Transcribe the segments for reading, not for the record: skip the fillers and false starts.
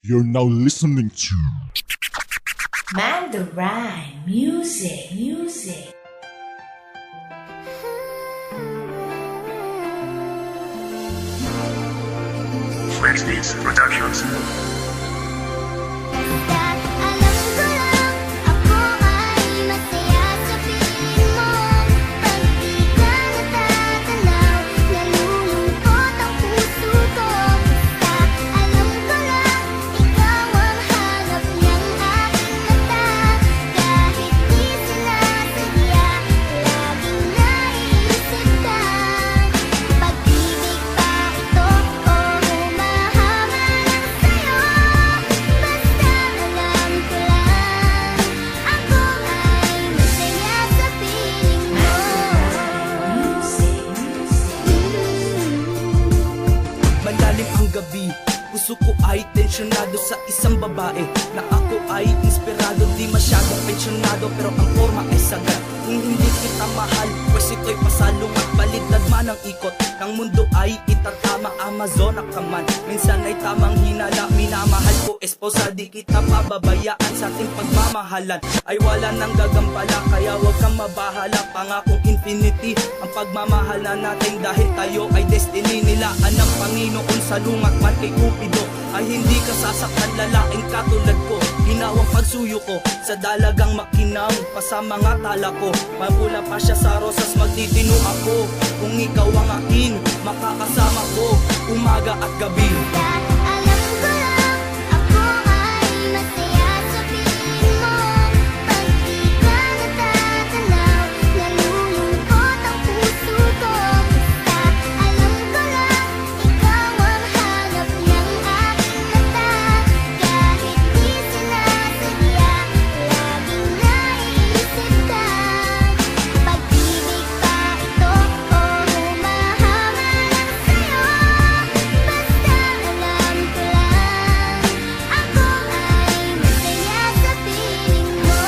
You're now listening to Mandarin music. Flex Beats Productions. Alam ko lang, ako ay masaya sa piling mo. Pag di ka natatanaw, nalulungkot ang puso ko. Alam ko lang, ikaw ang hanap ng aking mata. Kahit di sinasadya, laging naiisip ka. Pag-ibig ba ito o humahanga lang sa'yo? Basta alam ko lang, ako ay masaya sa piling mo. Malalim ang gabi, puso ko ay tensyonado sa isang babae na ako ay inspirado, di masyadong pensyonado pero ang forma ay sagad. Kung hindi kita mahal, pues ito'y pasalong at baliktad man ang ikot ng mundo ay itatama. Amazona ka man, minsan ay tamang hinala. Minamahal ko esposa, di kita pababayaan. Sa ating pagmamahalan ay wala nang gagambala, kaya wag kang mabahala. Pangakong infinity ang pagmamahal na natin, dahil tayo ay destiny. Nilaan ng Panginoon sa lungat man kay Cupido ay hindi ka sasaktan, lalaking katulad ko. Ginawang pagsuyo ko sa dalagang makinang pa sa mga tala ko. Mapula pa siya sa rosas, magtitino ako kung ikaw ang akin makakasama ko umaga at gabi. Alam ko lang, ako ay masaya sa piling mo. Pag di ka natatanaw, nalulungkot ang puso ko. Alam ko lang, ikaw ang hanap ng aking mata. Kahit di sinasadya, laging naiisip ka. Pag-ibig ba ito o humahanga lang sa'yo? Basta alam ko lang, ako ay masaya sa piling mo.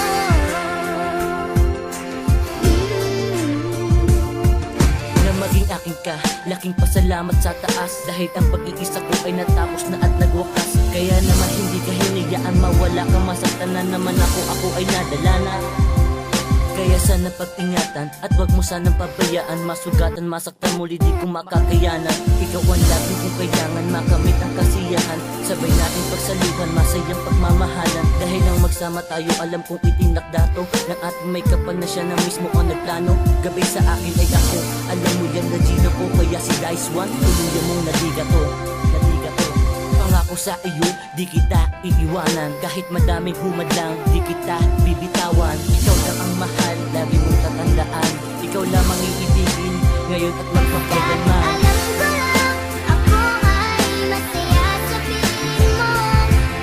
Na maging akin ka, laking pasalamat sa taas, dahil ang pag-iisa ko ay natapos na at nagwakas. Kaya naman hindi ka hinayaan mawala ka, masaktan na naman ako ay nadala na. Kaya sana pag-ingatan at wag mo sanang pabayaan, masugatan, masaktan muli di ko makakayanan. Ikaw ang lagi kong kailangan, makamit ang kasiyahan. Sabay natin pagsaluhan, masayang pagmamahalan. Dahil nang magsama tayo, alam kong itinakda to ng ating may kapal na siya na mismo ang nagplano. Gabay sa akin ay ako, alam mo yan na Gino ko. Kaya si Dice One, tuluyan mong naliga to. Pangako sa iyo, di kita iiwanan. Kahit madaming humadlang, di kita bibitawan. Ikaw lang ang mahal, lagi mong tatandaan. Ikaw lamang iibigin, ngayon at magpakailanman. Alam ko lang, ako ay masaya sa piling mo.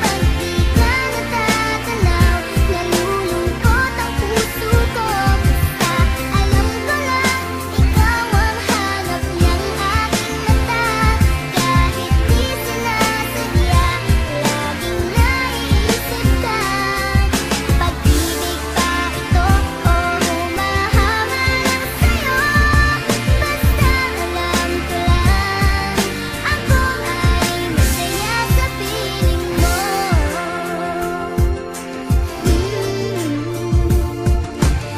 Pag di ka natatanaw, nalulungkot ang puso ko. Alam ko lang, ikaw ang hanap ng aking mata. Kahit di sinasadya, laging naiisip ka. Pag-ibig ba ito o humahanga lang sa'yo? Basta alam ko lang, ako ay masaya sa piling mo.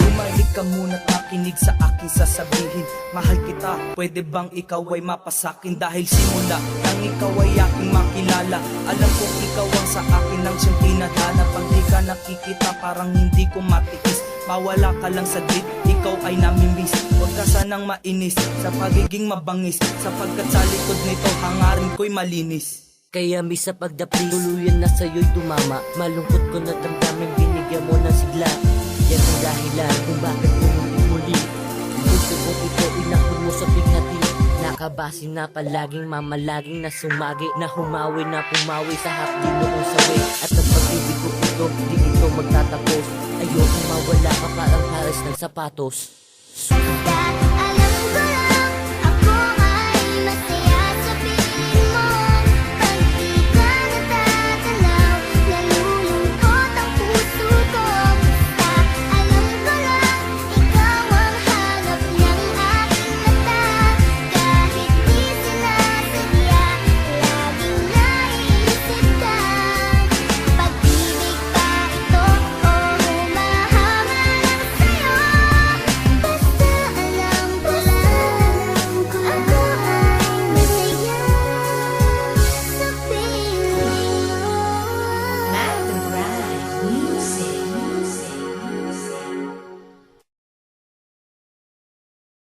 Bumalik ka muna at makinig sa aking sasabihin. Mahal kita, pwede bang ikaw ay mapasakin? Dahil simula nang ikaw ay aking makilala, alam kong ikaw ang sa akin ang siyang tinadhana. Pag di ka nakikita, parang hindi ko matiis. Mawala ka lang saglit, ikaw ay namimiss. Huwag ka sanang mainis sa pagiging mabangis, sapagkat sa likod nito hangarin ko'y malinis. Kaya mi sa pagdapli, tuluyan na sa'yo'y tumama. Malungkot ko na damdamin, binigyan mo ng sigla. Yan ang dahilan kung bakit pumulit muli. Gusto kong ito inakod mo sa bighati. Nakabase na palaging mamalaging na sumagi, na humawi na pumawi sa hapdi noong sawi. At ang pag-ibig ko ito, di ito magtatapos. Ayokong mawala ka parang haris ng sapatos. Alam ko lang,